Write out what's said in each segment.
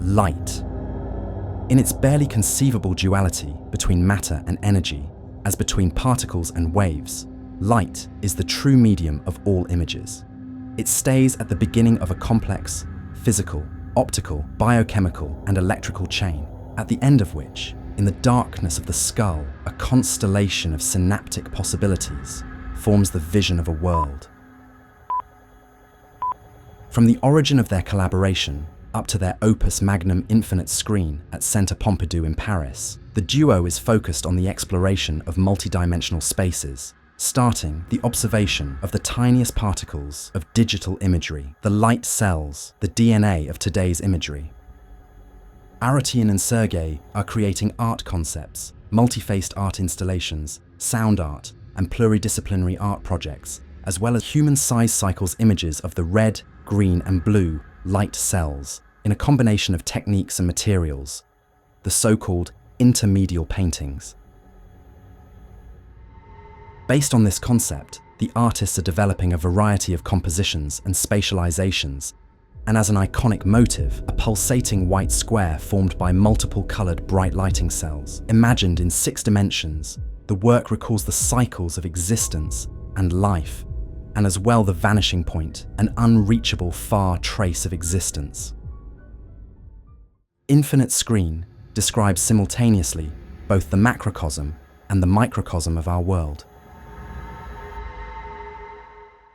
light. In its barely conceivable duality between matter and energy, as between particles and waves, light is the true medium of all images. It stays at the beginning of a complex, physical, optical, biochemical, and electrical chain, at the end of which, in the darkness of the skull, a constellation of synaptic possibilities forms the vision of a world. From the origin of their collaboration up to their opus magnum Infinite Screen at Centre Pompidou in Paris, the duo is focused on the exploration of multidimensional spaces, starting the observation of the tiniest particles of digital imagery, the light cells, the DNA of today's imagery. AROTIN and Serghei are creating art concepts, multi-faced art installations, sound art, and pluridisciplinary art projects, as well as human-size cycles images of the red, green, and blue light cells in a combination of techniques and materials, the so-called intermedial paintings. Based on this concept, the artists are developing a variety of compositions and spatializations, and as an iconic motive, a pulsating white square formed by multiple colored bright lighting cells. Imagined in 6 dimensions, the work recalls the cycles of existence and life, and as well the vanishing point, an unreachable far trace of existence. Infinite Screen describes simultaneously both the macrocosm and the microcosm of our world.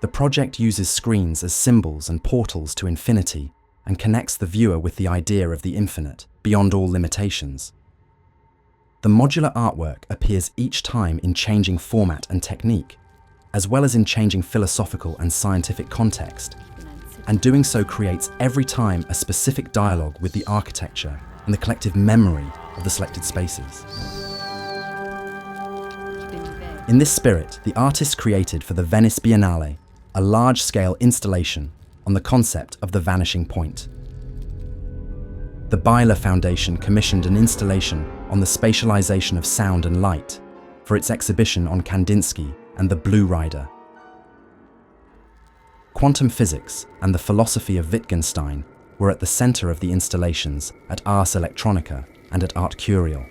The project uses screens as symbols and portals to infinity and connects the viewer with the idea of the infinite, beyond all limitations. The modular artwork appears each time in changing format and technique, as well as in changing philosophical and scientific context, and doing so creates every time a specific dialogue with the architecture and the collective memory of the selected spaces. In this spirit, the artist created for the Venice Biennale a large-scale installation on the concept of the vanishing point. The Byler Foundation commissioned an installation on the spatialization of sound and light for its exhibition on Kandinsky and the Blue Rider. Quantum physics and the philosophy of Wittgenstein were at the center of the installations at Ars Electronica and at Art Curial.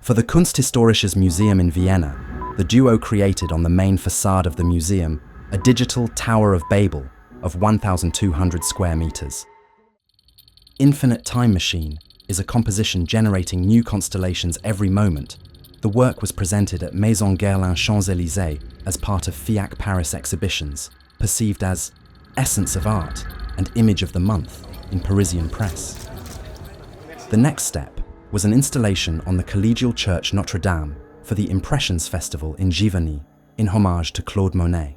For the Kunsthistorisches Museum in Vienna, the duo created on the main facade of the museum a digital Tower of Babel of 1,200 square meters. Infinite Time Machine is a composition generating new constellations every moment. The work was presented at Maison Guerlain Champs-Élysées as part of FIAC Paris exhibitions, perceived as Essence of Art and Image of the Month in Parisian press. The next step was an installation on the Collegial Church Notre Dame for the Impressions Festival in Giverny, in homage to Claude Monet.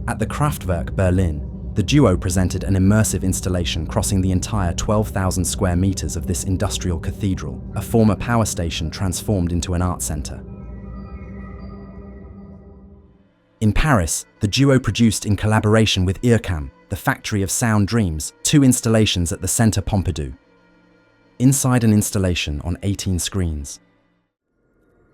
At the Kraftwerk Berlin, the duo presented an immersive installation crossing the entire 12,000 square meters of this industrial cathedral, a former power station transformed into an art center. In Paris, the duo produced in collaboration with IRCAM, the Factory of Sound Dreams, 2 installations at the Centre Pompidou. Inside an installation on 18 screens,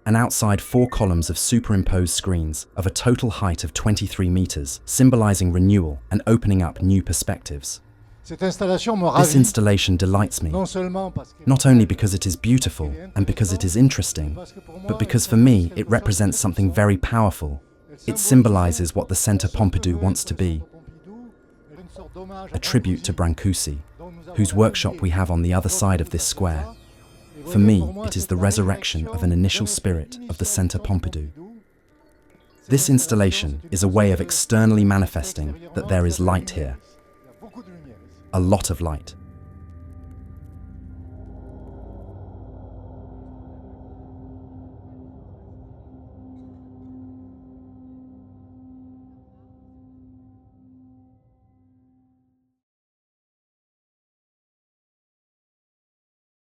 and outside 4 columns of superimposed screens of a total height of 23 meters, symbolizing renewal and opening up new perspectives. This installation delights me, not only because it is beautiful and because it is interesting, but because for me it represents something very powerful. It symbolizes what the Centre Pompidou wants to be, a tribute to Brancusi, whose workshop we have on the other side of this square. For me, it is the resurrection of an initial spirit of the Centre Pompidou. This installation is a way of externally manifesting that there is light here. A lot of light.